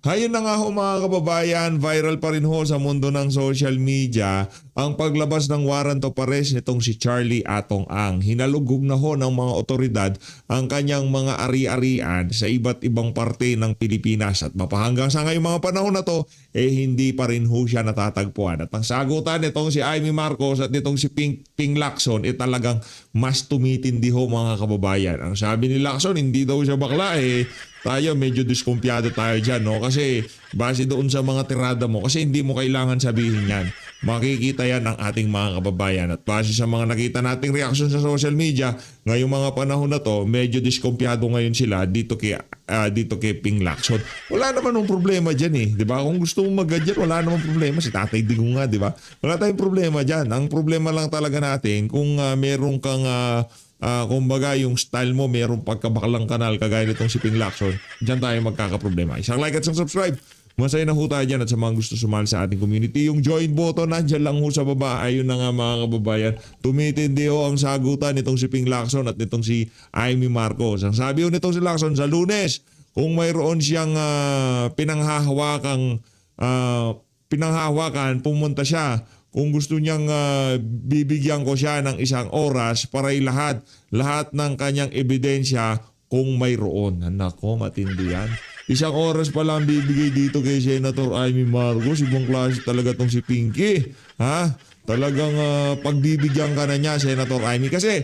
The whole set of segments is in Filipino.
Hayun na nga ho mga kababayan, viral pa rin ho sa mundo ng social media ang paglabas ng warrant of arrest nitong si Charlie Atong Ang. Hinalugog na ho ng mga otoridad ang kanyang mga ari-arian sa iba't ibang parte ng Pilipinas at mapahanggang sa ngayong mga panahon na to, hindi pa rin ho siya natatagpuan. At ang sagutan nitong si Amy Marcos at nitong si Ping Lacson talagang mas tumitindi ho mga kababayan. Ang sabi ni Lacson, hindi daw siya bakla tayo medyo diskumpiyado tayo dyan, no? Kasi base doon sa mga tirada mo, kasi hindi mo kailangan sabihin yan. Makikita yan ng ating mga kababayan. At base sa mga nakita nating reaction sa social media, ngayong mga panahon na to, medyo diskumpiyado ngayon sila dito kay Ping Lacson. Wala naman ng problema dyan di ba? Kung gusto mong mag-gadget, wala naman problema. Si Tatay Digong nga, di ba? Wala tayong problema dyan. Ang problema lang talaga natin, kung meron kang kumbaga yung style mo merong pagkabaklang kanal kagaya nitong si Ping Lacson, dyan tayo magkakaproblema. Isang like at isang subscribe. Masaya na ho tayo dyan at sa mga gusto sumali sa ating community, yung join button nandyan lang ho sa baba. Ayun na nga mga kababayan, tumitindi ho ang sagutan nitong si Ping Lacson at nitong si Amy Marcos. Ang sabi ho nitong si Lacson, sa Lunes, kung mayroon siyang pinanghahawakan, pumunta siya. Kung gusto niyang bibigyan ko siya ng isang oras para lahat ng kanyang ebidensya kung mayroon. Nako, matindi yan. Isang oras pa lang bibigay dito kay Senator Amy Marcos. Ibang klase talaga tong si Pinky. Ha? Talagang pagbibigyan ka na niya, Senator Amy. Kasi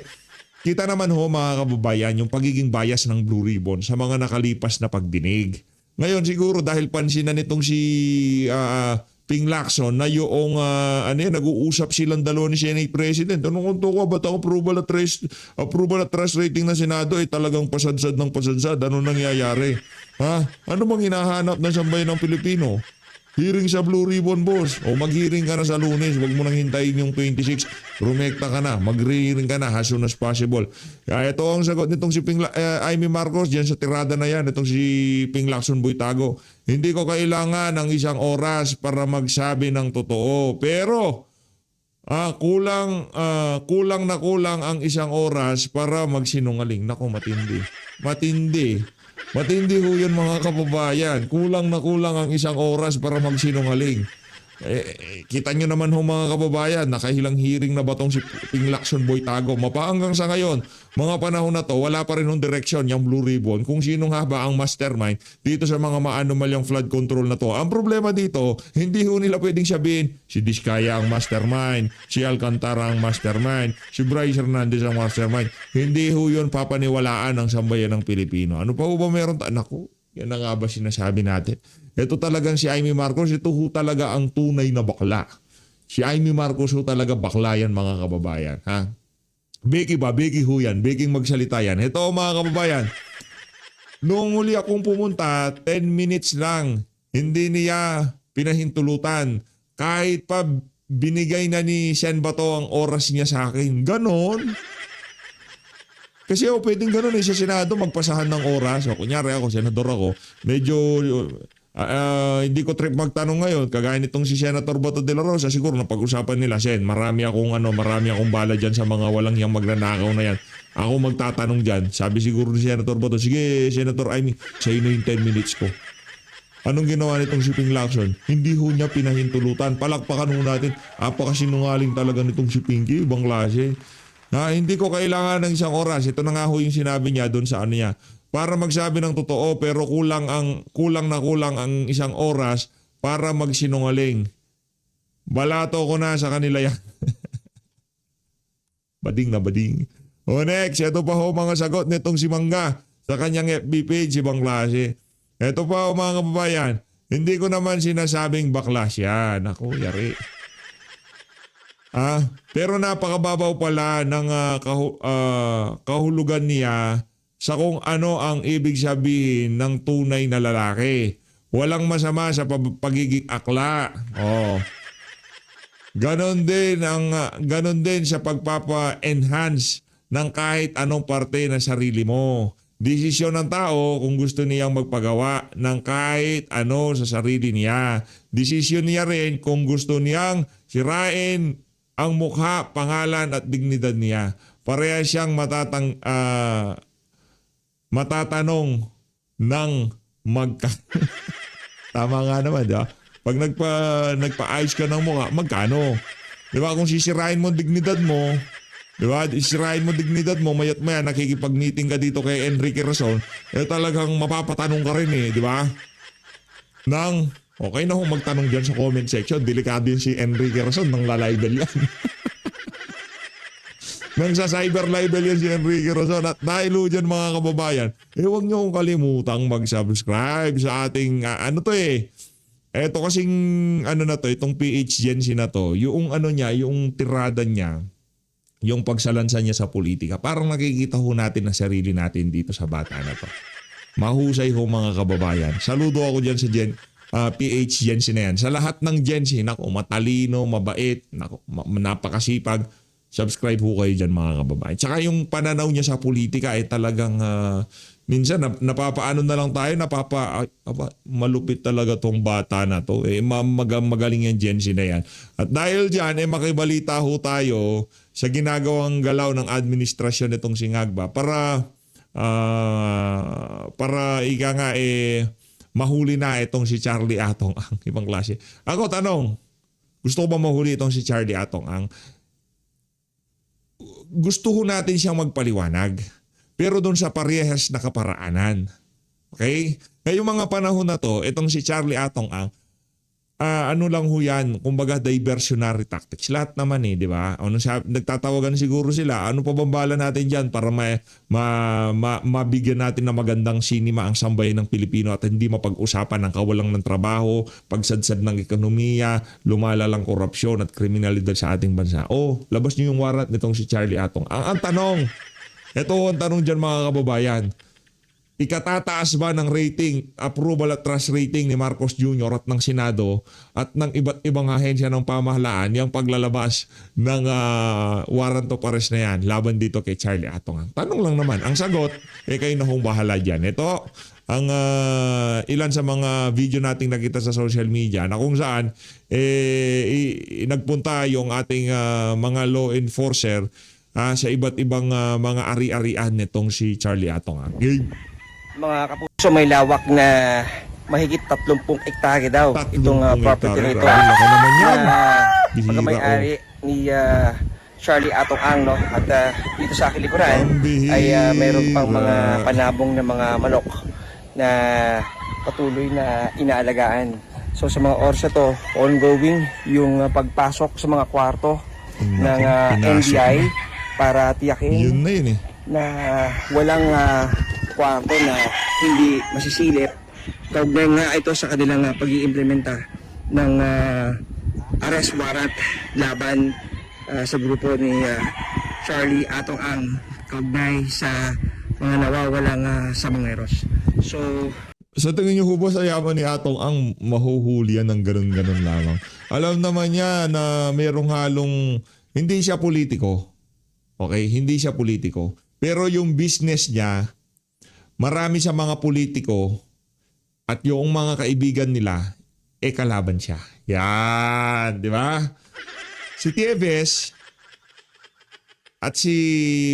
kita naman ho mga kababayan yung pagiging bias ng Blue Ribbon sa mga nakalipas na pagdinig. Ngayon siguro dahil pansin na nitong si Ping Lacson na yung nag-uusap silang dalawa ni Senate President. Anong kunto ko? Ba't ang approval at trust rating ng Senado talagang pasadsad ng pasadsad? Ano nangyayari? Ha? Ano bang hinahanap ng sambayan ng Pilipino? Hearing sa Blue Ribbon, boss. O mag-hearing ka na sa Lunes. Huwag mo nang hintayin yung 26. Rumekta ka na. Mag-hearing ka na as soon as possible. Kaya ito ang sagot nitong si Amy Marcos dyan sa tirada na yan. Itong si Ping Lacson Boytago. Hindi ko kailangan ng isang oras para magsabi ng totoo. Pero kulang ang isang oras para magsinungaling. Nako, matindi. Matindi ho yun mga kababayan. Kulang ang isang oras para magsinungaling. Kita nyo naman ho mga kababayan, nakahilang hearing na batong si Ping Lacson Boytago. Mapahanggang sa ngayon, mga panahon na to, wala pa rin ng direksyon yung Blue Ribbon kung sino nga ba ang mastermind dito sa mga maanomalyang flood control na to. Ang problema dito, hindi ho nila pwedeng sabihin, si Diskaya ang mastermind, si Alcantara ang mastermind, si Bryce Hernandez ang mastermind. Hindi ho yun papaniwalaan ng sambayan ng Pilipino. Ano pa ho ba meron? Naku, yan na nga ba sinasabi natin? Ito talagang si Amy Marcos, ito ho talaga ang tunay na bakla. Si Amy Marcos ho talaga bakla yan mga kababayan. Ha? Beki ho yan. Beking magsalita yan. Ito mga kababayan, noong huli akong pumunta, 10 minutes lang. Hindi niya pinahintulutan. Kahit pa binigay na ni Sen Bato ang oras niya sa akin. Ganon. Kasi pwedeng ganun sa Senado, magpasahan ng oras. Kunyari ako, senador ako, medyo hindi ko trip magtanong ngayon. Kagaya nitong si Senator Bato de la Rosa, siguro napag-usapan nila, Sen, marami akong bala dyan sa mga walang yang magnanakaw na yan. Ako magtatanong dyan. Sabi siguro ni Senator Bato, sige, Senator Amy, sa'yo na yung 10 minutes ko. Anong ginawa nitong si Ping Lacson? Hindi ho niya pinahintulutan. Palakpakan ho natin. Sinungaling talaga nitong si Pinky, ibang klase. Hindi ko kailangan ng isang oras. Ito na nga ho yung sinabi niya doon sa niya. Para magsabi ng totoo pero kulang ang isang oras para magsinungaling. Balato ko na sa kanila yan. Bading na bading. Next, ito pa ho mga sagot nitong si Mangga sa kanyang FB page, ibang klase. Ito pa ho mga kababayan, hindi ko naman sinasabing bakla siya. Naku, yari. Pero napakababaw pala ng kahulugan niya sa kung ano ang ibig sabihin ng tunay na lalaki. Walang masama sa pagiging akla. Ganon din sa pagpapa-enhance ng kahit anong parte ng sarili mo. Desisyon ng tao kung gusto niyang magpagawa ng kahit ano sa sarili niya. Desisyon niya rin kung gusto niyang sirain ang mukha, pangalan at dignidad niya. Pareha siyang matatanong ng Tama nga naman, di ba? Pag nagpa-ayos ka ng mukha, magkano? Di ba? Kung sisirain mo ang dignidad mo, di ba? Sisirain mo dignidad mo, mayat maya nakikipag-meeting ka dito kay Enrique Razon, talagang mapapatanong ka rin eh, di ba? Okay na kung magtanong dyan sa comment section, delikado yun si Enrique Razon, nang lalibel yan. Nang sa cyber libel yan si Enrique Razon. At dahil dyan mga kababayan, huwag nyo kong kalimutang mag-subscribe sa ating, eto kasing itong PH Gency na to, yung yung tirada niya, yung pagsalansa niya sa politika, parang nakikita ho natin na sarili natin dito sa bata na to. Mahusay ho mga kababayan. Saludo ako dyan sa PH Gency na yan. Sa lahat ng Gency, matalino, mabait, napakasipag. Subscribe ho kayo dyan mga kababayan. Tsaka yung pananaw niya sa politika ay talagang minsan napapaano na lang tayo, malupit talaga tong bata na to. Magaling yan Gency na yan. At dahil dyan, makibalita ho tayo sa ginagawang galaw ng administrasyon nitong si Ngagba para ika nga mahuli na itong si Charlie Atong Ang. Ibang klase. Ako tanong, gusto ko ba mahuli itong si Charlie Atong Ang? Gusto ho natin siyang magpaliwanag. Pero doon sa parehas na kaparaanan. Okay? Ngayong mga panahon na to, itong si Charlie Atong Ang, lang ho yan, kumbaga diversionary tactics. Lahat naman di ba? Nagtatawagan siguro sila, ano pa bambala natin dyan para mabigyan natin na magandang sinima ang sambayan ng Pilipino at hindi mapag-usapan ng kawalang ng trabaho, pagsadsad ng ekonomiya, lumalalang korupsyon at kriminalidad sa ating bansa. Labas niyo yung warrant nitong si Charlie Atong. Ang tanong, ito ang tanong dyan mga kababayan, ikatataas ba ng rating, approval at trust rating ni Marcos Jr. at ng Senado at ng iba't ibang ahensya ng pamahalaan yung paglalabas ng warrant of arrest na yan laban dito kay Charlie Atong Ang? Tanong lang naman. Ang sagot, kayo na hong bahala dyan. Ito, ang ilan sa mga video nating nakita sa social media na kung saan nagpunta yung ating mga law enforcer sa iba't ibang mga ari-arian nitong si Charlie Atong Ang. Mga kapuso, may lawak na mahigit 30 hektare daw itong property na ito. Laki naman yan. Pagkamay-ari ni Charlie Atong Ang, no? At dito sa aking likuran ay mayroon pang mga panabong na mga manok na patuloy na inaalagaan. So sa mga oras na to, ongoing yung pagpasok sa mga kwarto ng NBI para tiyakin na walang kwarto na hindi masisilip. Kaugnay nga ito sa kanilang pag-iimplementa ng arrest warrant laban sa grupo ni Charlie Atong Ang kaugnay sa mga nawawalang samangeros. So, sa tingin niyo ba sa yaman ni Atong Ang mahuhuli yan ng ganun-ganun lamang? Alam naman niya na mayroong halong, hindi siya politiko. Okay? Hindi siya politiko. Pero yung business niya, marami sa mga politiko at yung mga kaibigan nila, kalaban siya. Yan, di ba? Si Tieves at si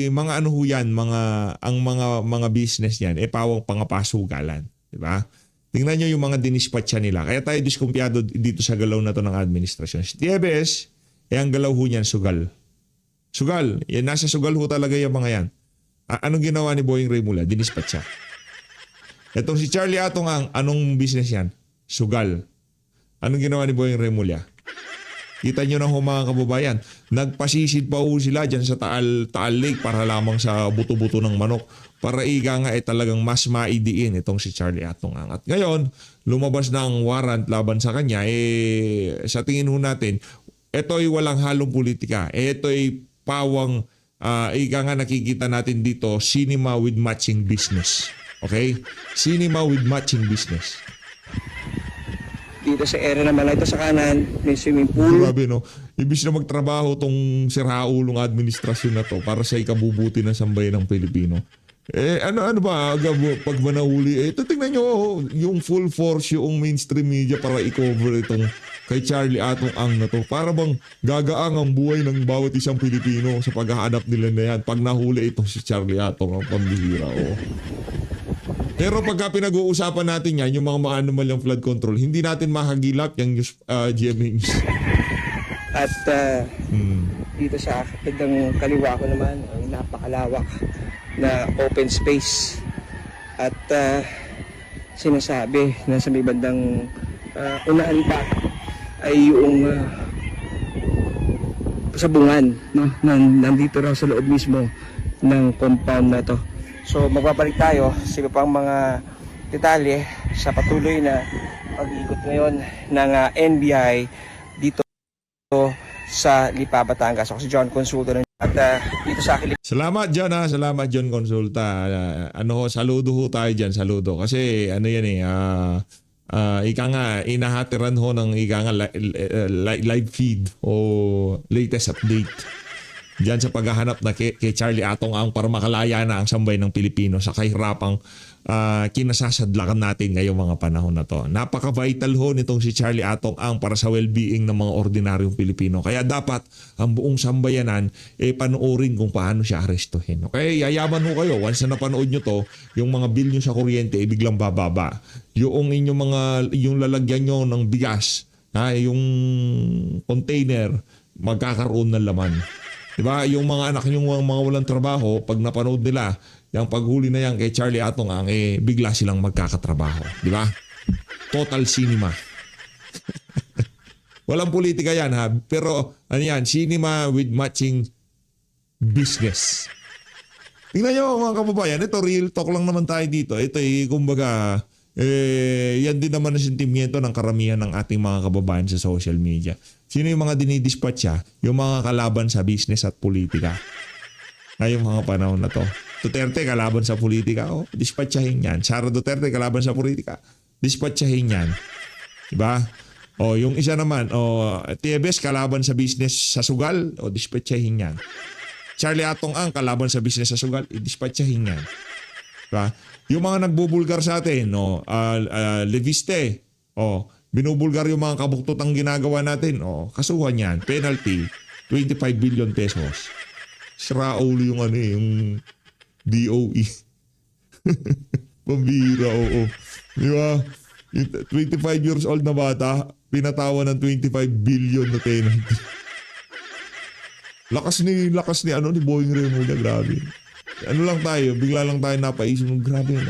mga mga business niyan, pawang pangapasugalan. Di ba? Tingnan nyo yung mga dinispatcha nila. Kaya tayo diskumpiyado dito sa galaw na to ng administrasyon. Si Tieves, ang galaw ho niyan, sugal. Sugal. Yan, nasa sugal ho talaga yung mga yan. Anong ginawa ni Boying Remulla? Dinispatcha. Itong si Charlie Atong Ang, anong business yan? Sugal. Anong ginawa ni Boying Remulla? Kita nyo na ho mga kababayan, nagpasisid pa ho sila dyan sa Taal Lake para lamang sa buto-buto ng manok. Para ika nga talagang mas maidiin itong si Charlie Atong Ang. At ngayon, lumabas na ang warrant laban sa kanya. Sa tingin ho natin, ito ay walang halong politika. Ito ay pawang ika nga nakikita natin dito, cinema with matching business. Okay? Cinema with matching business. Dito sa area naman ito sa kanan, may swimming pool. Grabe no. Ibig na magtrabaho tong siraulong administrasyon na to para sa ikabubuti ng sambayan ng Pilipino. Ano ba pag manahuli? Tingnan nyo yung full force yung mainstream media para i-cover itong kay Charlie Atong Ang na to. Para bang gagaang ang buhay ng bawat isang Pilipino sa paghahanap nila na yan pag nahuli itong si Charlie Atong Ang, pambihira. Pero pagka pinag-uusapan natin yan, yung mga anomalyang flood control, hindi natin mahagilap yung GMA News. At dito sa bandang kaliwa ko naman, ang napakalawak na open space. At sinasabi na sa may bandang unahan pa ay yung sabungan, no? Nandito raw sa loob mismo ng compound na to. So magbabalik tayo sa iba pang mga detalye sa patuloy na pag-iikot ngayon ng NBI dito sa Lipa, Batangas. Ako si John Consulta at dito sa akin. Salamat John ha. Salamat John Consulta. Saludo ho tayo dyan. Saludo. Kasi ano yan ika nga, inahatiran ho ng ika nga live feed o latest update diyan sa paghahanap na kay Charlie Atong Ang para makalaya na ang sambay ng Pilipino sa kahirapang kinasasadlakan natin ngayong mga panahon na to. Napaka-vital ho nitong si Charlie Atong Ang para sa well-being ng mga ordinaryong Pilipino. Kaya dapat ang buong sambayanan panoorin kung paano siya arestuhin. Okay? Yayaman ho kayo. Once na napanood nyo to, yung mga bill nyo sa kuryente biglang bababa. Yung yung lalagyan nyo ng bigas, yung container, magkakaroon ng laman. Diba? Yung mga anak yung mga walang trabaho, pag napanood nila, yung paghuli na yan kay Charlie Atong Ang, bigla silang magkakatrabaho. Diba? Total cinema. Walang politika yan ha. Pero ano yan, cinema with matching business. Tingnan nyo mga kababayan, ito real talk lang naman tayo dito. Ito kumbaga, yan din naman ang sentimiento ng karamihan ng ating mga kababayan sa social media. Sino yung mga dinidispatcha? Yung mga kalaban sa business at politika. Ngayong mga panahon na to. Duterte kalaban sa politika. Dispatchahin yan. Sara Duterte kalaban sa politika. Dispatchahin yan. Diba? Yung isa naman, Tieves kalaban sa business sa sugal. Dispatchahin yan. Charlie Atong Ang kalaban sa business sa sugal. Dispatchahin yan. Diba? Yung mga nagbubulgar sa atin, Leviste, binubulgar yung mga kabuktutang ginagawa natin, kasuhan yan, penalty, 25 billion pesos. Sraol yung yung DOE. Pambira, oo. Di ba? 25 years old na bata, pinatawa ng 25 billion na penalty. Lakas ni Boying Remulla, grabe. Ano lang tayo, bigla lang tayo napaisip, grabe,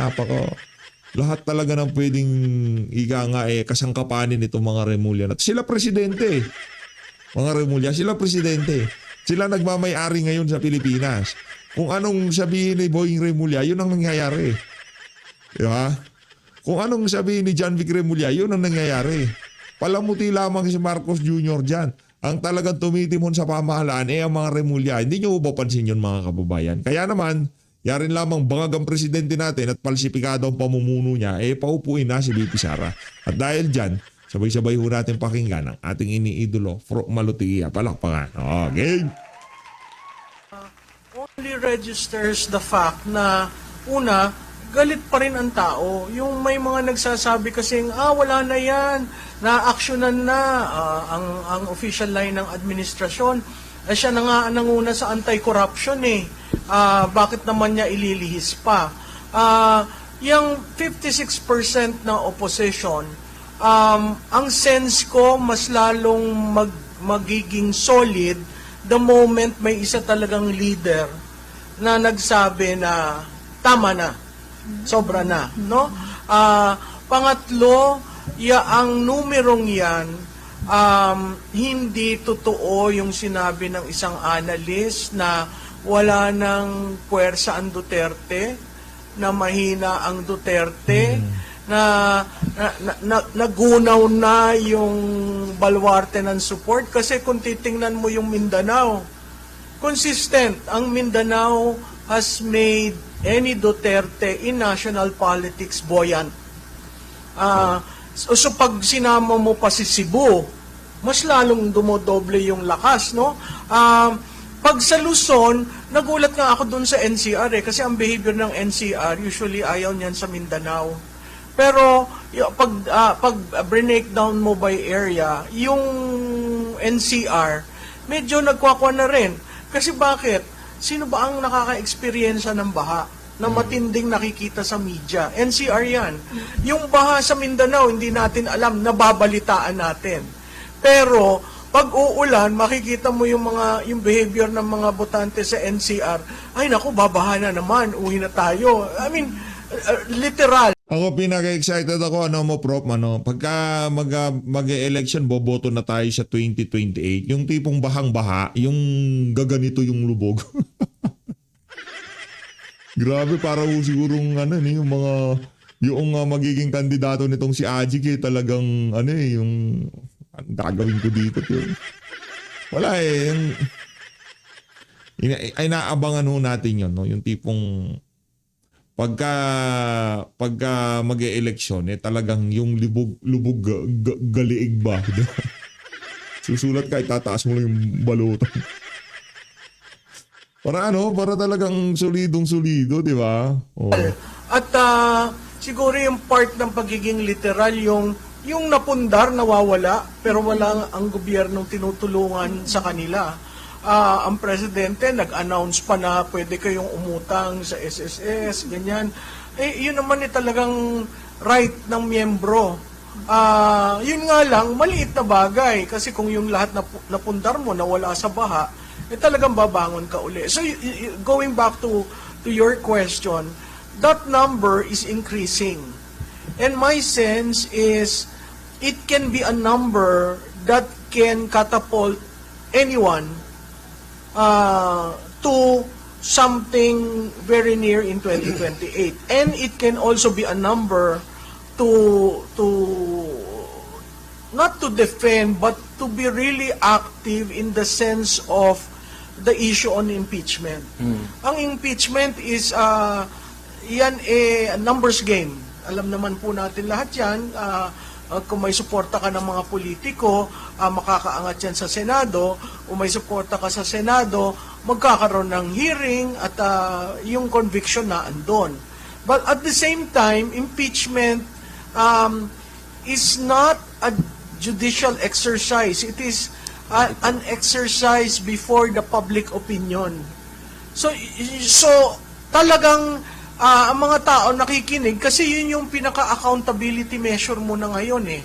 lahat talaga ng pwedeng kasangkapanin itong mga Remulla. Sila presidente. Mga Remulla, sila presidente. Sila nagmamay-ari ngayon sa Pilipinas. Kung anong sabihin ni Boying Remulla, yun ang nangyayari. Diba? Kung anong sabihin ni John Vic Remulla, yun ang nangyayari. Palamuti lamang si Marcos Jr. dyan. Ang talagang tumitimon sa pamahalaan ang mga Remulla. Hindi nyo papansin yun mga kababayan. Kaya naman, yarin lamang bangag ang presidente natin at palsipikado ang pamumuno niya, paupuin na si BP Sara. At dahil dyan, sabay-sabay ho natin pakinggan ang ating iniidolo, Fro Malutiya. Palakpakan. Okay. Only registers the fact na, una, galit pa rin ang tao. Yung may mga nagsasabi kasing, wala na yan, na-actionan na ang official line ng administrasyon. Siya na nga nanguna sa anti-corruption bakit naman niya ililihis pa? Yung 56% na opposition, ang sense ko mas lalong magiging solid the moment may isa talagang leader na nagsabi na tama na, sobra na, no? Pangatlo, ang numerong yan, hindi totoo yung sinabi ng isang analyst na wala nang puwersa ang Duterte, na mahina ang Duterte, na nagunaw na yung baluarte ng support. Kasi kung titingnan mo yung Mindanao, consistent. Ang Mindanao has made any Duterte in national politics buoyant. So pag sinama mo pa si Cebu, mas lalong dumodoble yung lakas, no? Pag sa Luzon, nagulat nga ako dun sa NCR kasi ang behavior ng NCR, usually ayaw niyan sa Mindanao. Pero pag breakdown mo by area, yung NCR, medyo nagkwakwa na rin. Kasi bakit? Sino ba ang nakaka-experience ng baha? na matinding nakikita sa media. NCR yan. Yung baha sa Mindanao, hindi natin alam, nababalitaan natin. Pero, pag uulan, makikita mo yung behavior ng mga botante sa NCR, ay naku, babaha na naman, uwi na tayo. I mean, literal. Ako pinaka-excited ako, Prof, pagka mag-election, boboto na tayo sa 2028. Yung tipong bahang-baha, yung gaganito yung lubog. Grabe, para sigurong yung magiging kandidato nitong si Ajik talagang yung gagawin ko dito. Wala ay naabangan natin yun, yung tipong pagka mag-e-eleksyon, talagang yung lubog galiig ba? Susulat ka, itataas mo lang yung balutan. Para talagang solidong-solido, di ba? Oh. At siguro yung part ng pagiging literal, yung napundar, nawawala, pero wala ang gobyernong tinutulungan sa kanila. Ang presidente nag-announce pa na pwede kayong umutang sa SSS, ganyan. Yun naman talagang right ng miyembro. Yun nga lang, maliit na bagay. Kasi kung yung lahat na pundar mo nawala sa baha, talagang babangon ka uli. So, going back to your question, that number is increasing. And my sense is, it can be a number that can catapult anyone to something very near in 2028. And it can also be a number to not to defend, but to be really active in the sense of the issue on impeachment. Ang impeachment is yan a numbers game. Alam naman po natin lahat yan. Kung may suporta ka ng mga politiko, makakaangat yan sa Senado. Kung may suporta ka sa Senado, magkakaroon ng hearing at yung conviction na andon. But at the same time, impeachment is not a judicial exercise. It is an exercise before the public opinion. So talagang ang mga tao nakikinig kasi yun yung pinaka-accountability measure mo na ngayon eh.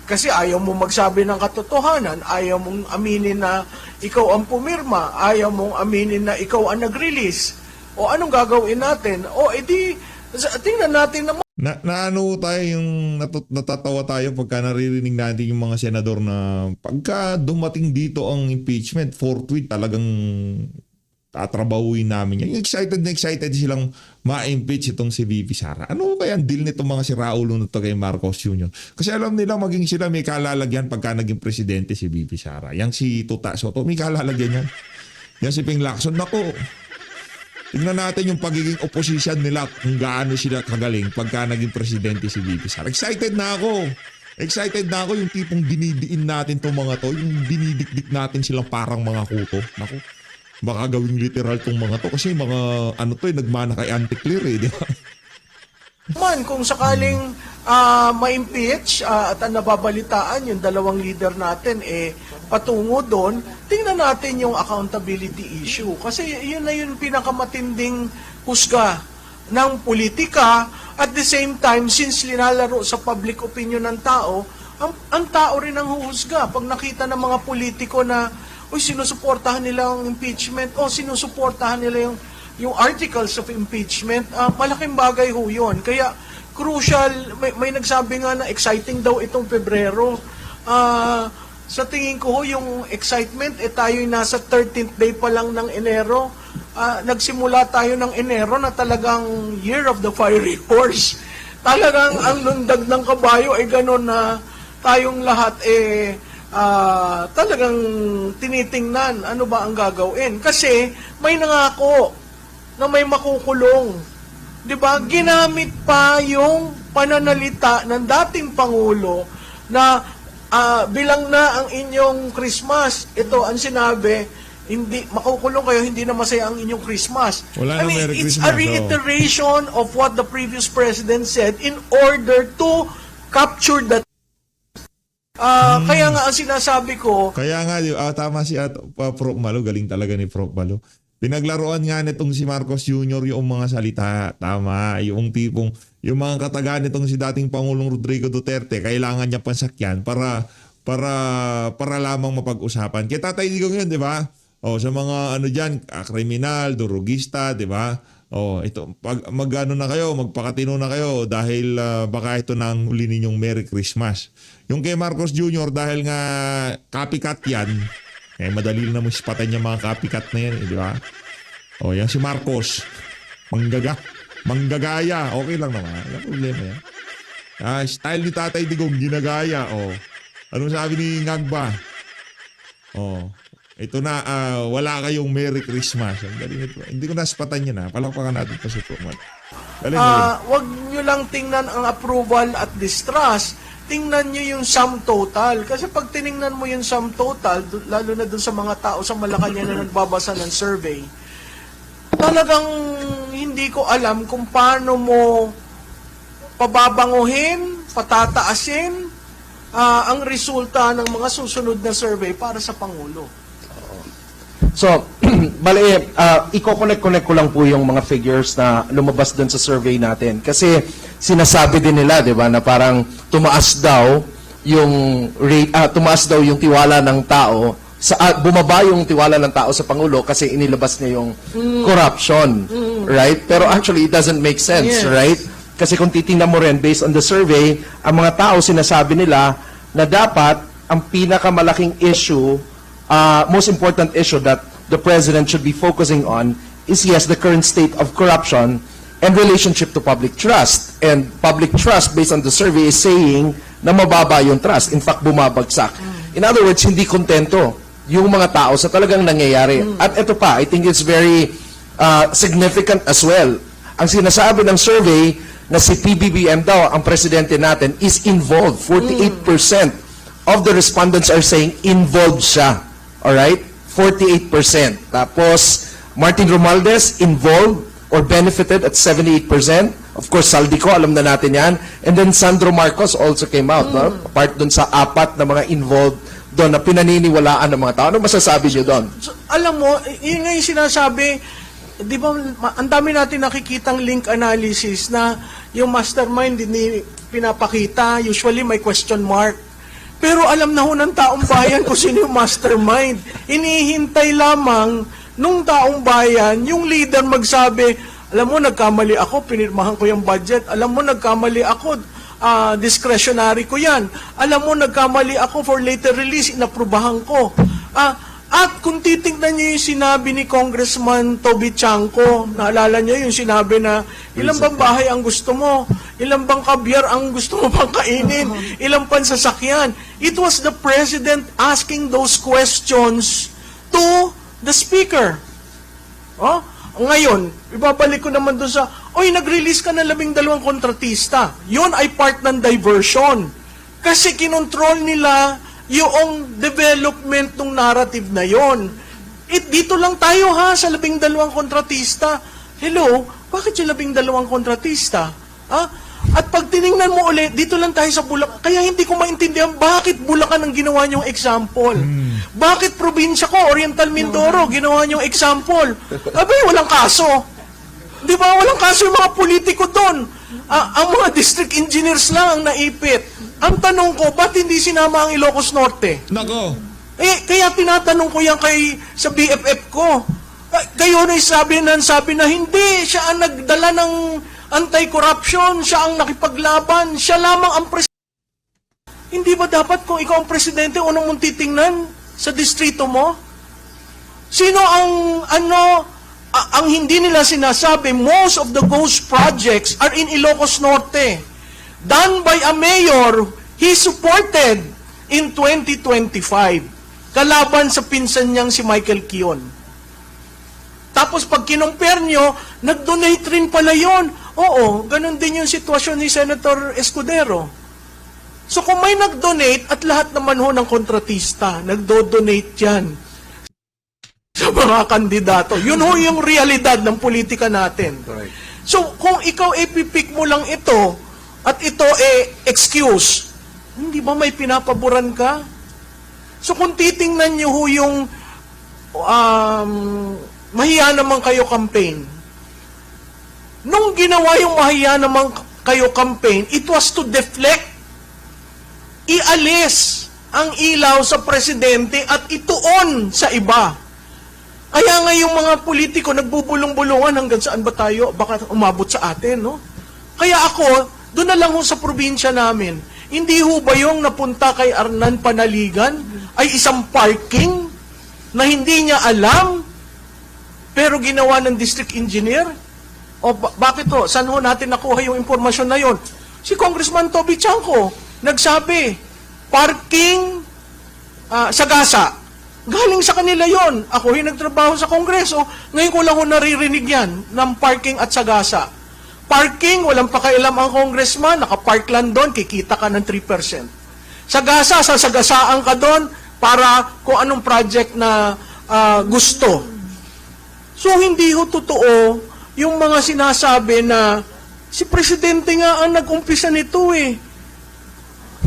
Kasi ayaw mo magsabi ng katotohanan, ayaw mong aminin na ikaw ang pumirma, ayaw mong aminin na ikaw ang nag-release. O anong gagawin natin? O edi, tingnan natin naman. Natatawa tayo pagka naririnig natin yung mga senador na pagka dumating dito ang impeachment, forthwith talagang tatrabahuin namin yan. Excited silang ma-impeach itong si VP Sara. Ano kaya ang deal nitong mga siraulo na to kay Marcos Jr.? Kasi alam nila maging sila may kalalagyan pagka naging presidente si VP Sara. Yang si Tuta Soto, may kalalagyan yan. Yan si Ping Lacson. Nako, tingnan natin yung pagiging opposition nila kung gaano sila kagaling pagka naging presidente si VP Sara. Excited na ako yung tipong dinidiin natin itong mga to, yung dinidikdik natin silang parang mga kuto. Nako, baka gawing literal tong mga to kasi mga nagmana kay anti-clear di ba? Man, kung sakaling ma-impeach at ang nababalitaan yung dalawang leader natin patungo doon, tingnan natin yung accountability issue. Kasi yun na yung pinakamatinding husga ng politika. At the same time, since linalaro sa public opinion ng tao, ang tao rin ang huhusga. Pag nakita ng mga politiko na sinusuportahan nila ang impeachment o sinusuportahan nila yung articles of impeachment, malaking bagay ho yun. Kaya crucial, may nagsabi nga na exciting daw itong Pebrero. Sa tingin ko ho, yung excitement, tayo'y nasa 13th day pa lang ng Enero. Nagsimula tayo ng Enero na talagang year of the fiery horse. Talagang ang lundag ng kabayo ay gano'n na tayong lahat talagang tinitingnan ano ba ang gagawin. Kasi may nangako na may makukulong. 'Di ba? Ginamit pa yung pananalita ng dating Pangulo na bilang na ang inyong Christmas. Ito ang sinabi, hindi makukulong kayo, hindi na masaya ang inyong Christmas. Wala na Merry it's Christmas, a reiteration of what the previous president said in order to capture that. Kaya nga ang sinasabi ko, kaya nga tama si Prof Malo, galing talaga ni Prof Malo. Pinaglaruan nga nitong si Marcos Jr. yung mga salita. Tama. Yung tipong, yung mga kataga nitong si dating Pangulong Rodrigo Duterte, kailangan niya pansakyan para lamang mapag-usapan. Kaya Tatay Digong yun, di ba? O, sa mga ano dyan, kriminal, durugista, di ba? O, ito, pag magano na kayo, magpakatino na kayo dahil baka ito na ang huli ninyong Merry Christmas. Yung kay Marcos Jr. dahil nga copycat yan, eh, madali na mo ispatan yung mga copycat na yan, di ba? O, yan si Marcos. Manggagaya. Okay lang naman. Walang problema yan. Style ni Tatay Digong, ginagaya. O, anong sabi ni Ngagba? O, ito na, wala kayong Merry Christmas. Ang galing ito. Hindi ko naspatan yan, ha. Palakpakan natin pa sa tuman. Galing. Wag nyo lang tingnan ang approval at distrust. Tingnan nyo yung sum total. Kasi pag tiningnan mo yung sum total, lalo na dun sa mga tao sa Malacanang na nagbabasa ng survey, talagang hindi ko alam kung paano mo pababanguhin, patataasin ang resulta ng mga susunod na survey para sa Pangulo. So, bali, i-connect ko lang po yung mga figures na lumabas dun sa survey natin. Kasi sinasabi din nila, di ba, na parang tumaas daw yung rate, tumaas daw yung tiwala ng tao, bumaba yung tiwala ng tao sa Pangulo kasi inilabas niya yung corruption, right? Pero actually, it doesn't make sense, Yes. right? Kasi kung titingnan mo rin, based on the survey, ang mga tao sinasabi nila na dapat ang pinakamalaking issue, most important issue that the president should be focusing on is, yes, the current state of corruption and relationship to public trust. And public trust, based on the survey, is saying na mababa yung trust. In fact, bumabagsak. In other words, hindi kontento yung mga tao sa talagang nangyayari. At ito pa, I think it's very significant as well. Ang sinasabi ng survey na si PBBM daw, ang presidente natin, is involved. 48% of the respondents are saying involved siya. Alright? 48%. Tapos, Martin Romualdez, involved or benefited at 78%. Of course, Saldico, alam na natin yan. And then Sandro Marcos also came out, no? Apart dun sa 4 na mga involved doon na pinaniniwalaan ng mga tao. Ano masasabi niyo doon? So, alam mo, yun nga yung sinasabi, di ba, ang dami natin nakikitang link analysis na yung mastermind hindi pinapakita, usually may question mark. Pero alam na ho ng taong bayan kung sino yung mastermind. Inihintay lamang nung taong bayan, yung leader magsabi, alam mo, nagkamali ako, pinirmahan ko yung budget. Alam mo, nagkamali ako, discretionary ko yan. Alam mo, nagkamali ako for later release, inaprubahan ko. At kung titignan niyo yung sinabi ni Congressman Toby Chanco, naalala niyo yung sinabi na, ilang bang bahay ang gusto mo? Ilang bang kabyar ang gusto mo pang kainin? Ilang pansasakyan? It was the President asking those questions to the Speaker. Oh? Ngayon, ibabalik ko naman doon sa, nag-release ka ng 12 kontratista. Yun ay part ng diversion. Kasi kinontrol nila yung development ng narrative na yon. Dito lang tayo sa 12 kontratista. Hello, bakit yung 12 kontratista? At pag tiningnan mo ulit, dito lang tayo sa Bulacan. Kaya hindi ko maintindihan bakit Bulacan ang ginawa niyong example. Bakit probinsya ko, Oriental Mindoro, ginawa niyong example. Abay, walang kaso. Di ba? Walang kaso yung mga politiko doon. Ang mga district engineers lang ang naipit. Ang tanong ko, ba't hindi sinama ang Ilocos Norte? Nako. Kaya tinatanong ko yan sa BFF ko. Kayo na sabi na hindi, siya ang nagdala ng anti-corruption, siya ang nakipaglaban, siya lamang ang presidente. Hindi ba dapat kung ikaw ang presidente, unang mong titingnan sa distrito mo? Sino ang hindi nila sinasabi, most of the ghost projects are in Ilocos Norte. Done by a mayor he supported in 2025. Kalaban sa pinsan niyang si Michael Kion. Tapos pag kinumpare nyo, nag-donate rin pala yun. Oo, ganun din yung sitwasyon ni Senator Escudero. So kung may nag-donate at lahat naman ho ng kontratista, nagdo-donate yan sa mga kandidato. Yun ho yung realidad ng politika natin. Right. So kung ikaw ipipick mo lang ito, at ito excuse, hindi ba may pinapaboran ka? So kung titingnan nyo ho yung mahiya naman kayo campaign. Nung ginawa yung mahiya naman kayo campaign, it was to deflect, ialis ang ilaw sa presidente at ituon sa iba. Kaya nga yung mga politiko nagbubulong-bulungan hanggang saan ba tayo, baka umabot sa atin, no? Kaya ako, doon na lang ho sa probinsya namin, hindi ho ba yung napunta kay Arnan Panaligan ay isang parking na hindi niya alam pero ginawa ng district engineer? O bakit ho? Saan ho natin nakuha yung impormasyon na yon? Si Congressman Toby Chanco nagsabi, parking Sagasa. Galing sa kanila yon. Ako yung nagtrabaho sa Kongreso, ngayon ko lang ho naririnig yan ng parking at Sagasa. Parking, walang pakialam ang congressman, nakapark lang doon, kikita ka ng 3%. Sagasa, sasagasaan ka doon para kung anong project na gusto. So, hindi ho totoo yung mga sinasabi na si Presidente nga ang nag-umpisa nito eh.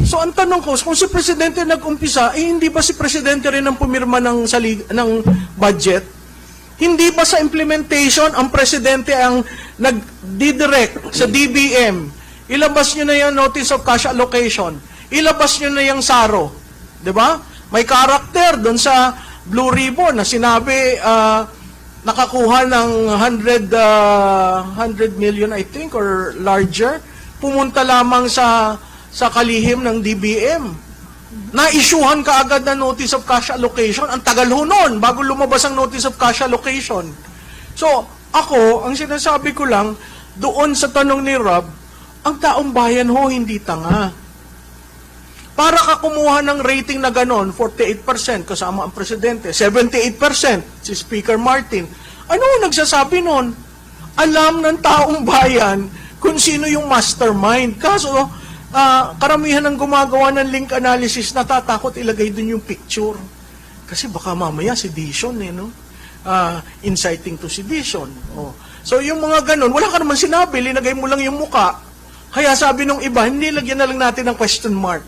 So, ang tanong ko, kung si Presidente nag-umpisa, hindi ba si Presidente rin ang pumirma ng budget? Hindi ba sa implementation, ang Presidente ang nag-direct sa DBM? Ilabas nyo na yung Notice of Cash Allocation. Ilabas nyo na yung SARO. Diba? May karakter doon sa Blue Ribbon na sinabi, nakakuha ng 100 million, I think, or larger. Pumunta lamang sa kalihim ng DBM. Na-issuehan ka agad na Notice of Cash Allocation. Ang tagal ho nun, bago lumabas ang Notice of Cash Allocation. So, ako, ang sinasabi ko lang, doon sa tanong ni Rob, ang taong bayan ho, hindi tanga. Para ka kumuha ng rating na ganon, 48% kasama ang Presidente, 78% si Speaker Martin. Ano nagsasabi nun? Alam ng taong bayan kung sino yung mastermind. Kaso, karamihan ng gumagawa ng link analysis, natatakot ilagay dun yung picture. Kasi baka mamaya sedition, no? Inciting to sedition. Oh. So yung mga ganun, wala ka naman sinabi, linagay mo lang yung muka. Kaya sabi nung iba, hindi lagyan na lang natin ng question mark.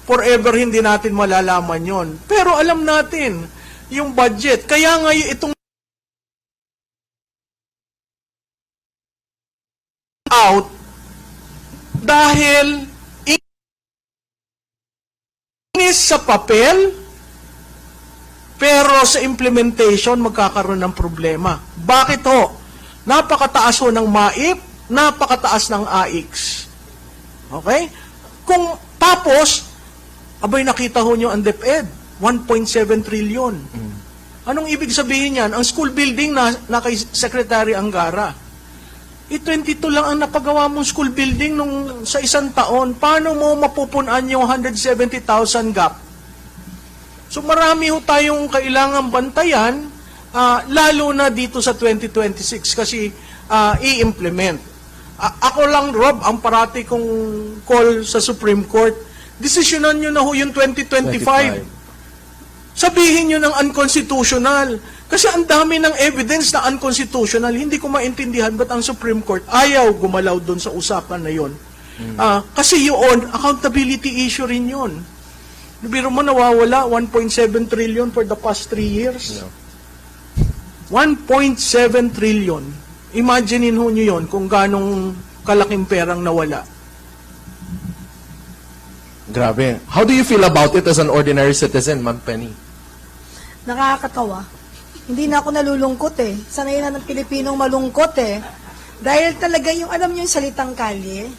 Forever hindi natin malalaman yon. Pero alam natin yung budget. Kaya nga itong out dahil inis sa papel, pero sa implementation magkakaroon ng problema. Bakit ho? Napakataas ho ng MAIP, napakataas ng AIX. Okay? Kung tapos, abay nakita ho nyo ang DepEd, 1.7 trillion. Anong ibig sabihin yan? Ang school building na kay Secretary Angara. 22 lang ang napagawa mong school building nung sa isang taon. Paano mo mapupunan yung 170,000 gap? So marami ho tayong kailangang bantayan, lalo na dito sa 2026 kasi i-implement. Ako lang, Rob, ang parati kong call sa Supreme Court, desisyonan nyo na ho yung 2025. Sabihin nyo ng unconstitutional. Kasi ang dami ng evidence na unconstitutional. Hindi ko maintindihan ba't ang Supreme Court ayaw gumalaw doon sa usapan na yon. Kasi yun, accountability issue rin yun. Biro mo nawawala, 1.7 trillion for the past 3 years. 1.7 trillion. Imaginein ho nyo yun kung ganong kalaking perang nawala. Grabe. How do you feel about it as an ordinary citizen, Ma'am Penny? Nakakatawa. Hindi na ako nalulungkot eh. Sanay na ng Pilipinong malungkot eh. Dahil talaga yung, alam nyo yung salitang kalye,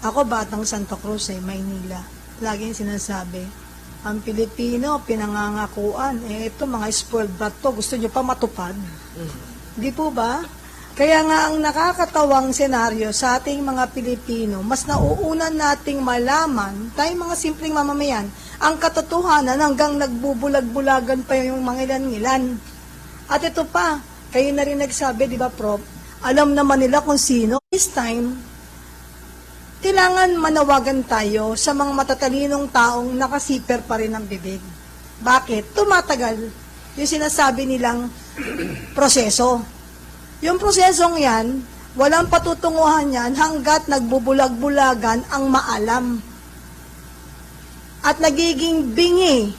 ako batang Santa Cruz eh, Maynila. Laging sinasabi, ang Pilipino, pinangangakuan. Eh, ito mga spoiled brat to, gusto nyo pa matupad. Di po ba? Kaya nga ang nakakatawang senaryo sa ating mga Pilipino, mas nauunan nating malaman, tayong mga simpleng mamamayan, ang katotohanan hanggang nagbubulag-bulagan pa yung mga ilan-ilan. At ito pa, kayo na rin nagsabi, di ba, Prof? Alam naman nila kung sino. This time, kailangan manawagan tayo sa mga matatalinong taong nakasiper pa rin ang bibig. Bakit? Tumatagal yung sinasabi nilang proseso. Yung prosesong yan, walang patutunguhan yan hanggat nagbubulag-bulagan ang maalam. At nagiging bingi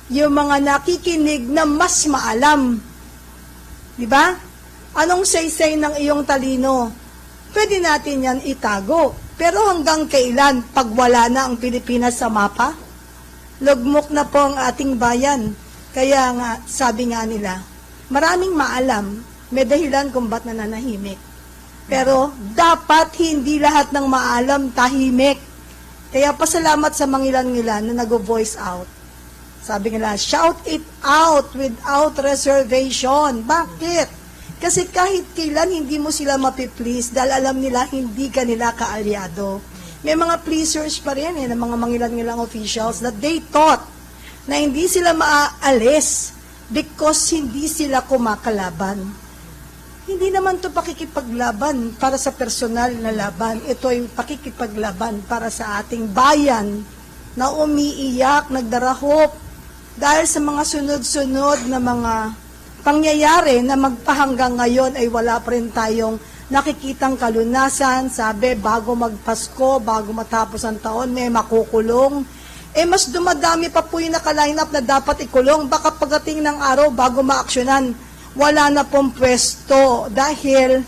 yung mga nakikinig na mas maalam. Di ba? Anong say-say ng iyong talino? Pwede natin yan itago. Pero hanggang kailan pag wala na ang Pilipinas sa mapa? Lugmok na po ang ating bayan. Kaya nga, sabi nga nila, maraming maalam, may dahilan kung ba't nananahimik. Pero dapat hindi lahat ng maalam tahimik. Kaya pasalamat sa mangilan-ngilan na nag-voice out. Sabi nila, shout it out without reservation. Bakit? Kasi kahit kailan hindi mo sila mapiplease dahil alam nila hindi ka nila kaalyado. May mga pleasers pa rin ng mga mangilan-ngilang officials that they thought na hindi sila maaalis because hindi sila kumakalaban. Hindi naman to pakikipaglaban para sa personal na laban. Ito ay pakikipaglaban para sa ating bayan na umiiyak, nagdarahop dahil sa mga sunod-sunod na mga pangyayari na magpahanggang ngayon ay wala pa rin tayong nakikitang kalunasan. Sabi, bago magpasko, bago matapos ang taon, may makukulong. Mas dumadami pa po yung naka-line up na dapat ikulong. Baka pagdating ng araw, bago maaksyonan, wala na pong pwesto. Dahil,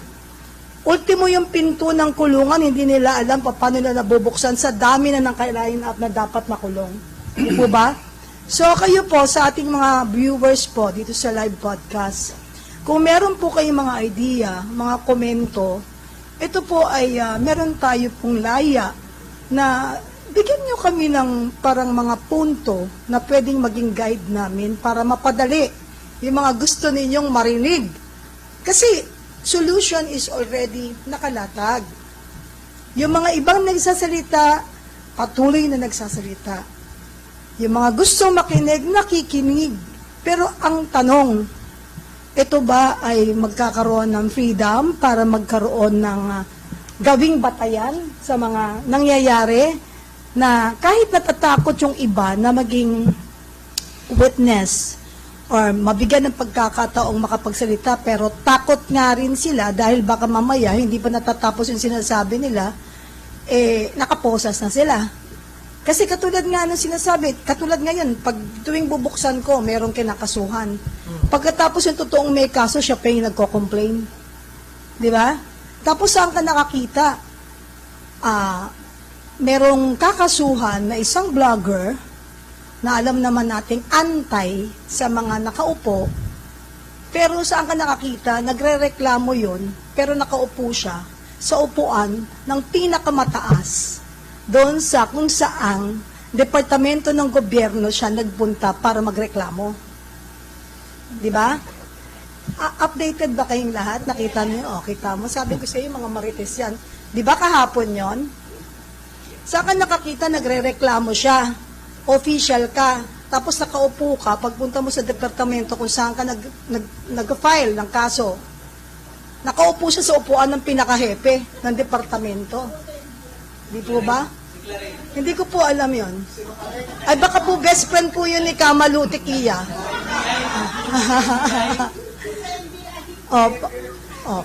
ultimo yung pinto ng kulungan, hindi nila alam paano nila nabubuksan sa dami na ng line up na dapat makulong. Di po ba? So, kayo po, sa ating mga viewers po, dito sa live podcast, kung meron po kayong mga idea, mga komento, ito po ay meron tayo pong laya na bigyan nyo kami ng parang mga punto na pwedeng maging guide namin para mapadali yung mga gusto ninyong marinig. Kasi solution is already nakalatag. Yung mga ibang nagsasalita, patuloy na nagsasalita. Yung mga gustong makinig, nakikinig. Pero ang tanong, ito ba ay magkakaroon ng freedom para magkaroon ng gawing batayan sa mga nangyayari na kahit natatakot yung iba na maging witness or mabigyan ng pagkakataong makapagsalita pero takot nga rin sila dahil baka mamaya hindi pa natatapos yung sinasabi nila, nakaposas na sila. Kasi katulad nga ng sinasabi, katulad ngayon, pag tuwing bubuksan ko, merong kinakasuhan. Pagkatapos yung totoong may kaso, siya pa yung nagko-complain. Di ba? Tapos saan ka nakakita? Merong kakasuhan na isang vlogger na alam naman nating antay sa mga nakaupo, pero saan ka nakakita? Nagre-reklamo yun, pero nakaupo siya sa upuan ng pinakamataas doon sa kung saang departamento ng gobyerno siya nagpunta para magreklamo. Di ba? Updated ba kayong lahat? Nakita niyo? Kita mo. Sabi ko sa iyo, mga marites yan. Di ba kahapon yon? Saan ka nakakita, nagre-reklamo siya? Official ka. Tapos nakaupo ka, pagpunta mo sa departamento kung saan ka nag-file ng kaso. Nakaupo siya sa upuan ng pinakahepe ng departamento. Di po ba? Hindi ko po alam yon. Ay baka po best friend po yun ni Kamalu Tikia.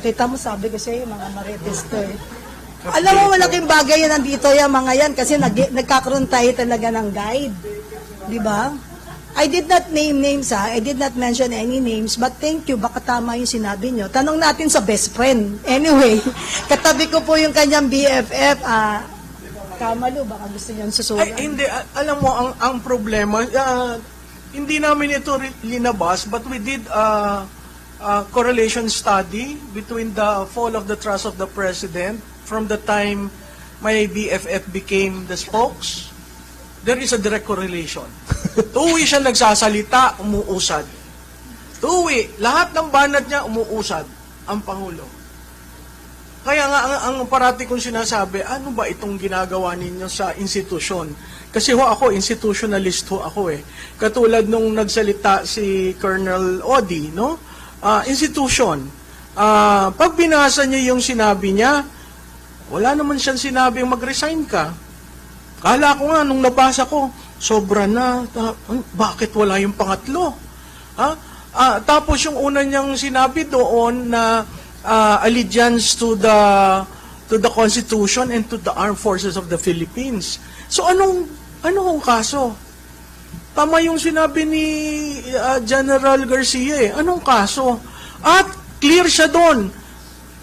Kita mo, sabi ko sa'yo, mga marites to eh. Alam mo, malaking bagay yan nandito yung mga yan kasi nagkakaroon tayo talaga ng guide. Di ba? I did not name names I did not mention any names, but thank you, baka tama yung sinabi nyo. Tanong natin sa best friend. Anyway, katabi ko po yung kanyang BFF, Kamalu, baka gusto niyo susulat. Ay, hindi. Alam mo, ang problema, hindi namin ito linabas, but we did a correlation study between the fall of the trust of the President from the time my BFF became the spokes. There is a direct correlation. Tuwi siya nagsasalita, umuusad. Tuwi, lahat ng banat niya, umuusad ang Pangulo. Kaya nga, ang parati kong sinasabi, ano ba itong ginagawa ninyo sa institusyon? Kasi ako, institutionalist ako eh. Katulad nung nagsalita si Colonel Odi, no? Institution. Pag binasa niya yung sinabi niya, wala naman siyang sinabing mag-resign ka. Kala ko nga, nung nabasa ko, sobra na, bakit wala yung pangatlo? Tapos yung una niyang sinabi doon na allegiance to the Constitution and to the Armed Forces of the Philippines. So anong kaso? Tama yung sinabi ni General Garcia eh. Anong kaso? At clear siya doon.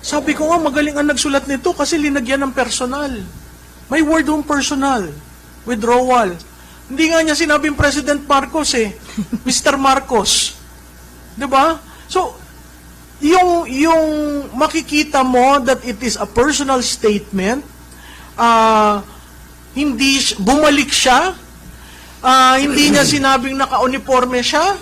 Sabi ko nga, magaling ang nagsulat nito kasi linagyan ng personal. May word yung personal. Withdrawal. Hindi nga niya sinabing President Marcos eh. Mr. Marcos. 'Di ba? So, yung makikita mo that it is a personal statement, bumalik siya, hindi niya sinabing naka-uniforme siya,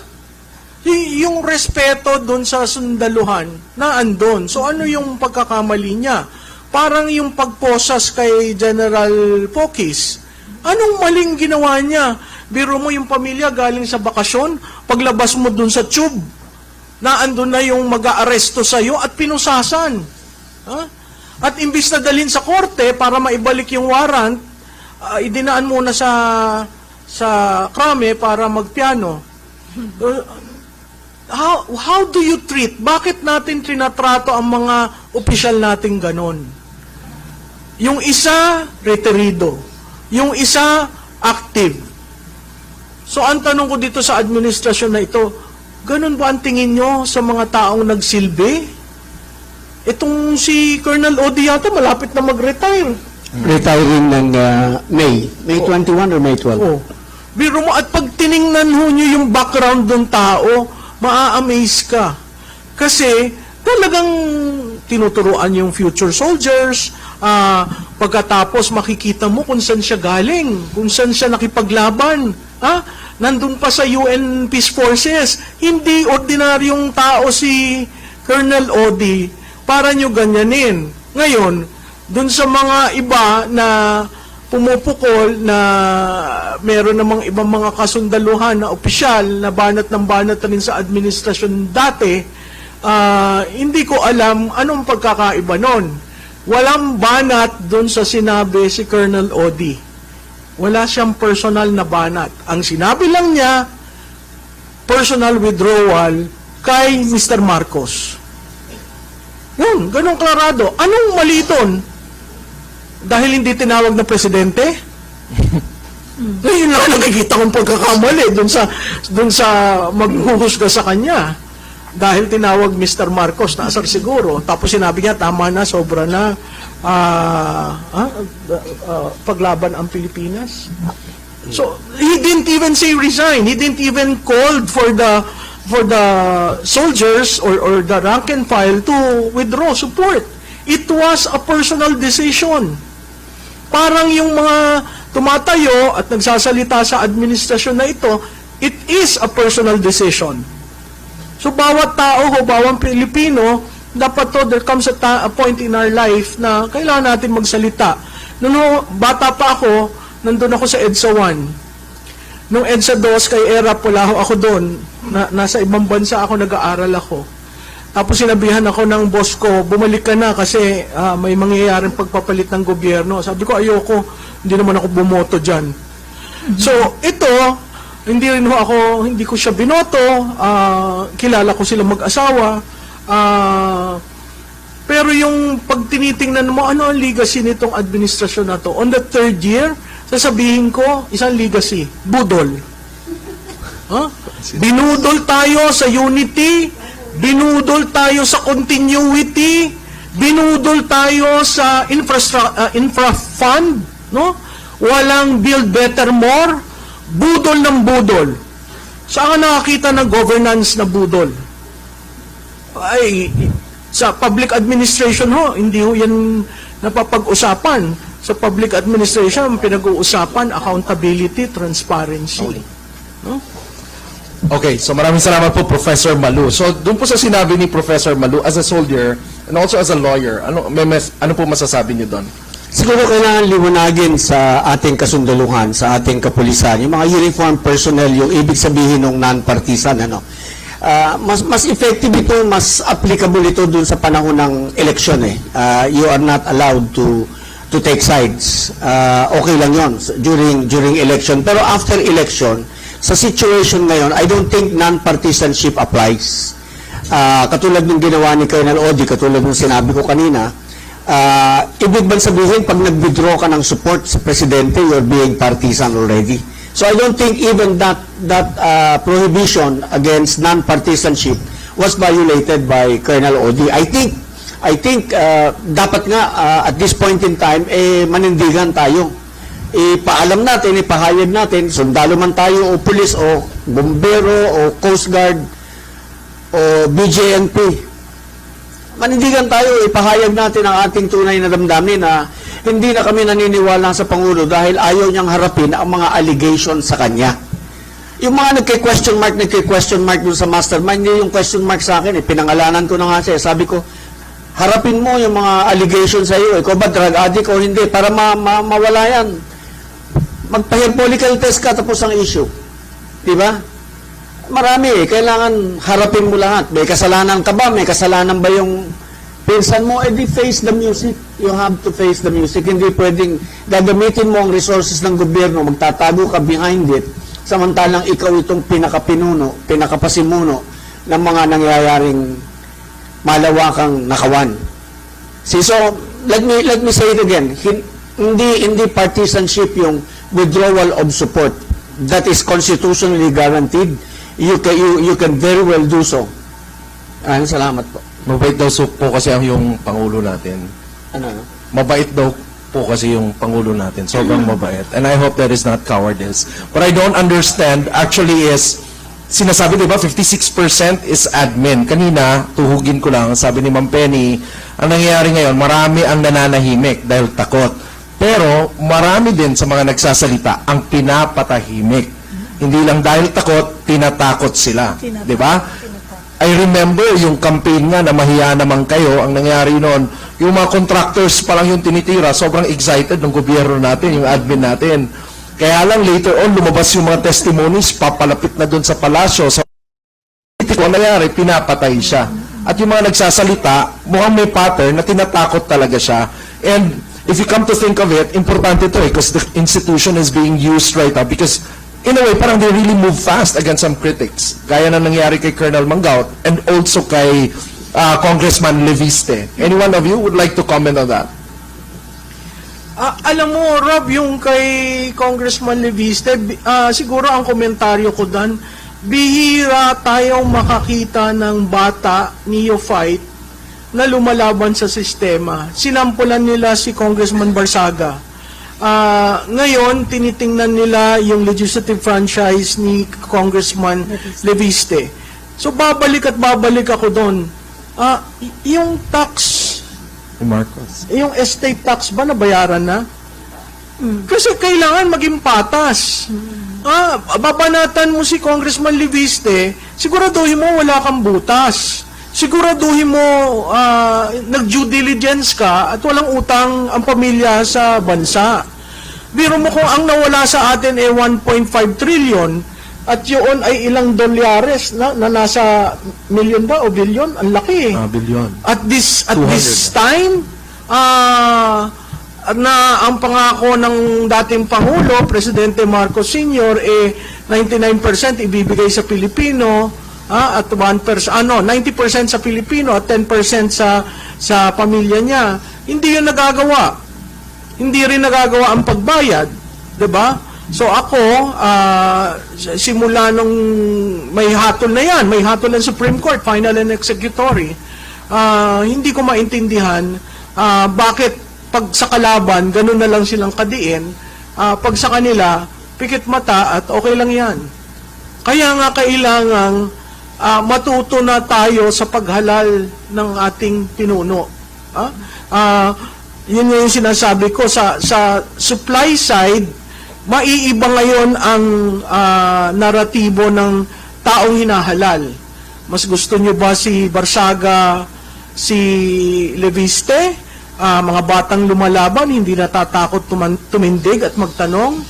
yung respeto doon sa sundaluhan na andon. So ano yung pagkakamali niya? Parang yung pagposas kay General Pokis. Anong maling ginawa niya? Biro mo yung pamilya galing sa bakasyon, paglabas mo doon sa tube, na andun na yung mag-aaresto sa'yo at pinusasan. Ha? At imbis na dalhin sa korte para maibalik yung warrant, idinaan muna sa krame para magpiano. How do you treat? Bakit natin trinatrato ang mga opisyal natin ganon? Yung isa, reterido. Yung isa, active. So, ang tanong ko dito sa administrasyon na ito, ganon ba ang tingin nyo sa mga taong nagsilbi? Itong si Colonel Odi yata, malapit na mag-retire. Retiring ng May 21 or May 12? Oh. Biro mo, at pag tiningnan ho nyo yung background ng tao, maa-amaze ka. Kasi talagang tinuturuan yung future soldiers, pagkatapos makikita mo kung saan siya galing, kung saan siya nakipaglaban. Nandun pa sa UN Peace Forces. Hindi ordinaryong tao si Colonel Odi para nyo ganyanin. Ngayon, dun sa mga iba na pumupukol na meron namang ibang mga kasundaluhan na opisyal na banat ng banat na rin sa administrasyon dati, hindi ko alam anong pagkakaiba nun. Walang banat dun sa sinabi si Colonel Odi. Wala siyang personal na banat. Ang sinabi lang niya, personal withdrawal kay Mr. Marcos. Yun, ganun klarado. Anong mali doon? Dahil hindi tinawag na presidente? Ngayon lang nakikita kong pagkakamali dun sa maghuhusga sa kanya. Dahil tinawag Mr. Marcos, naasar siguro. Tapos sinabi niya, tama na, sobra na, paglaban ang Pilipinas. So, he didn't even say resign. He didn't even call for the soldiers or the rank and file to withdraw support. It was a personal decision. Parang yung mga tumatayo at nagsasalita sa administrasyon na ito, it is a personal decision. So bawat tao o bawat Pilipino, dapat there comes a point in our life na kailangan natin magsalita. Noong bata pa ako, nandun ako sa EDSA 1. Nung EDSA 2, kay ERAP, wala ako doon. Nasa ibang bansa ako, nag-aaral ako. Tapos sinabihan ako ng boss ko, bumalik ka na kasi may mangyayaring pagpapalit ng gobyerno. Sabi ko, ayoko, hindi naman ako bumoto dyan. So, ito, hindi ko siya binoto, kilala ko sila mag-asawa, pero yung pag tinitingnan mo, ano ang legacy nitong administrasyon na to? On the third year, sasabihin ko, isang legacy, budol. Binudol tayo sa unity, binudol tayo sa continuity, binudol tayo sa infra fund, no? Walang build better more, budol ng budol. Saan ka nakakita ng governance na budol? Ay, sa public administration ho, hindi ho yan napapag-usapan. Sa public administration, pinag-uusapan accountability, transparency. No? Okay, so maraming salamat po, Professor Malu. So, doon po sa sinabi ni Professor Malu, as a soldier and also as a lawyer, ano po masasabi niyo doon? Siguro kailangan liwanagin sa ating kasundaluhan, sa ating kapulisan, yung mga uniformed personnel, yung ibig sabihin ng non-partisan, mas effective ito, mas applicable ito dun sa panahon ng election you are not allowed to take sides. Okay lang yon during election. Pero after election, sa situation ngayon, I don't think non-partisanship applies. Katulad ng ginawa ni Colonel Odi, katulad ng sinabi ko kanina, ibig bang sabihin, pag nag-withdraw ka ng support sa presidente, you're being partisan already. So I don't think even that prohibition against non-partisanship was violated by Colonel Odi. I think dapat nga at this point in time manindigan tayo. Ipaalam natin, ipahayag natin, sundalo man tayo o pulis o bombero o Coast Guard o BJNP. Manindigan tayo, ipahayag natin ang ating tunay na damdamin na hindi na kami naniniwala sa Pangulo dahil ayaw niyang harapin ang mga allegation sa kanya. Yung mga nagke-question mark dun sa mastermind, hindi yung question mark sa akin, pinangalanan ko na nga siya. Sabi ko, harapin mo yung mga allegation sa iyo. Ikaw ba drug addict o hindi? Para mawala yan. Magpa-hair follicle test ka tapos ang issue. Diba? Marami kailangan harapin mo lahat. May kasalanan ka ba? May kasalanan ba yung pinsan mo? Di face the music. You have to face the music. Hindi pwedeng gagamitin mo ang resources ng gobyerno, magtatago ka behind it, samantalang ikaw itong pinakapasimuno ng mga nangyayaring malawakang nakawan. So, let me say it again. Hindi partisanship yung withdrawal of support. That is constitutionally guaranteed. You can very well do so. Salamat po. Mabait daw po kasi yung Pangulo natin. Ano? Mabait daw po kasi yung Pangulo natin. Sobrang mabait. And I hope that is not cowardice. What I don't understand actually is, sinasabi diba 56% is admin. Kanina, tuhugin ko lang, sabi ni Ma'am Penny, ang nangyayari ngayon, marami ang nananahimik dahil takot. Pero marami din sa mga nagsasalita ang pinapatahimik. Hindi lang dahil takot, tinatakot sila. Diba? I remember yung campaign nga na mahiya naman kayo, ang nangyari noon, yung mga contractors pa lang yung tinitira, sobrang excited ng gobyerno natin, yung admin natin. Kaya lang later on, lumabas yung mga testimonies, papalapit na doon sa palasyo. So, ang nangyari, pinapatay siya. At yung mga nagsasalita, mukhang may pattern na tinatakot talaga siya. And if you come to think of it, importante ito because the institution is being used right now because in a way, parang they really move fast against some critics. Gaya na nangyari kay Colonel Mangaut and also kay Congressman Leviste. Any one of you would like to comment on that? Alam mo, Rob, yung kay Congressman Leviste, siguro ang komentaryo ko dan, bihira tayong makakita ng bata neophyte na lumalaban sa sistema. Sinampulan nila si Congressman Barsaga. Ngayon, tinitingnan nila yung legislative franchise ni Congressman Leviste. So, babalik ako doon. Yung tax, Marcos. yung estate tax ba nabayaran na? Kasi kailangan maging patas. Babanatan mo si Congressman Leviste, siguraduhin mo wala kang butas. Siguraduhin mo nag-due diligence ka at walang utang ang pamilya sa bansa. Biro mo kung ang nawala sa atin 1.5 trillion at yun ay ilang dolyares na nasa million ba o billion? Ang laki. Billion. At this time, na ang pangako ng dating Pangulo, Presidente Marcos Sr., 99% ibibigay sa Pilipino, at 1%, 90% sa Pilipino at 10% sa pamilya niya. Hindi yun nagagawa. Hindi rin nagagawa ang pagbayad. 'Di ba? So ako, simula nung may hatol na yan, may hatol ng Supreme Court, final and executory, hindi ko maintindihan bakit pag sa kalaban, ganun na lang silang kadiin, pag sa kanila, pikit mata at okay lang yan. Kaya nga kailangang matuto na tayo sa paghalal ng ating pinuno. Yun yung sinasabi ko, sa supply side, maiiba ngayon ang naratibo ng taong hinahalal. Mas gusto nyo ba si Barsaga, si Leviste, mga batang lumalaban, hindi natatakot tumindig at magtanong?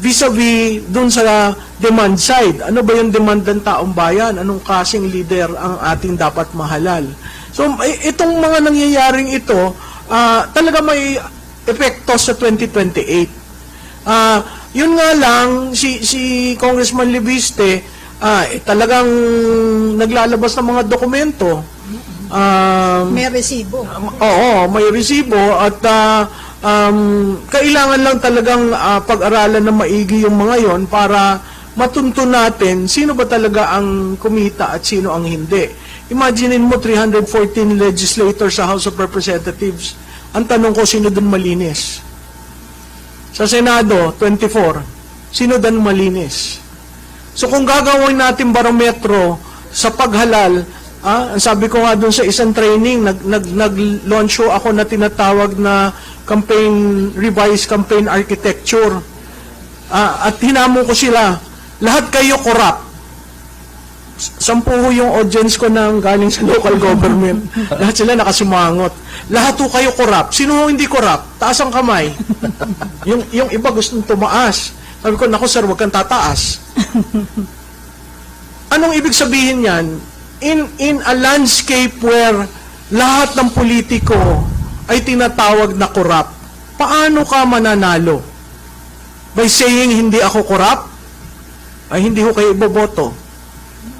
Vis-a-vis dun sa demand side, ano ba yung demand ng taong bayan? Anong klaseng leader ang ating dapat mahalal? So, itong mga nangyayaring ito, talaga may epekto sa 2028. Yun nga lang, si Congressman Leviste, talagang naglalabas ng mga dokumento. May resibo. Oo, may resibo at kailangan lang talagang pag-aralan ng maigi yung mga yon para matunto natin sino ba talaga ang kumita at sino ang hindi. Imaginin mo 314 legislators sa House of Representatives. Ang tanong ko, sino dun malinis? Sa Senado, 24. Sino dun malinis? So kung gagawin natin barometro sa paghalal, ang sabi ko nga dun sa isang training, nag-launch show ako na tinatawag na revised campaign architecture. At hinamo ko sila, lahat kayo corrupt. 10 yung audience ko nang galing sa local government. Lahat sila nakasimangot. Lahat ho kayo corrupt. Sino ho hindi corrupt? Taas ang kamay. yung iba gustong tumaas. Sabi ko, naku sir, wag kang tataas. Anong ibig sabihin yan? In a landscape where lahat ng politiko ay tinatawag na corrupt, paano ka mananalo? By saying hindi ako corrupt? Ay hindi ho kayo iboboto.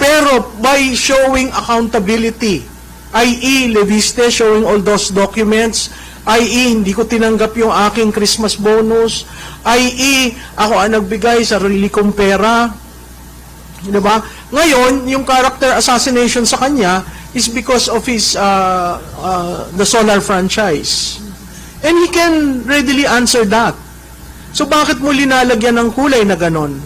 Pero by showing accountability, i.e. Leviste showing all those documents, i.e. hindi ko tinanggap yung aking Christmas bonus, i.e. ako ang nagbigay sa sarili kong pera. Diba? Ngayon, yung character assassination sa kanya is because of his the solar franchise. And he can readily answer that. So bakit mo linalagyan ng kulay na ganon?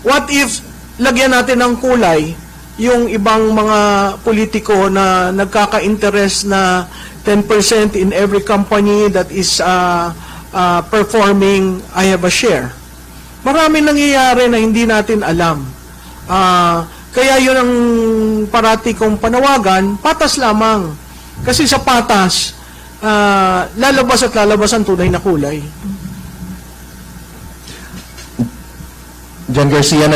What if lagyan natin ng kulay yung ibang mga politiko na nagkaka-interest na 10% in every company that is performing I have a share. Marami nangyayari na hindi natin alam. Kaya yun ang parati kong panawagan, patas lamang. Kasi sa patas, lalabas at lalabas ang tunay na kulay. John Garcia,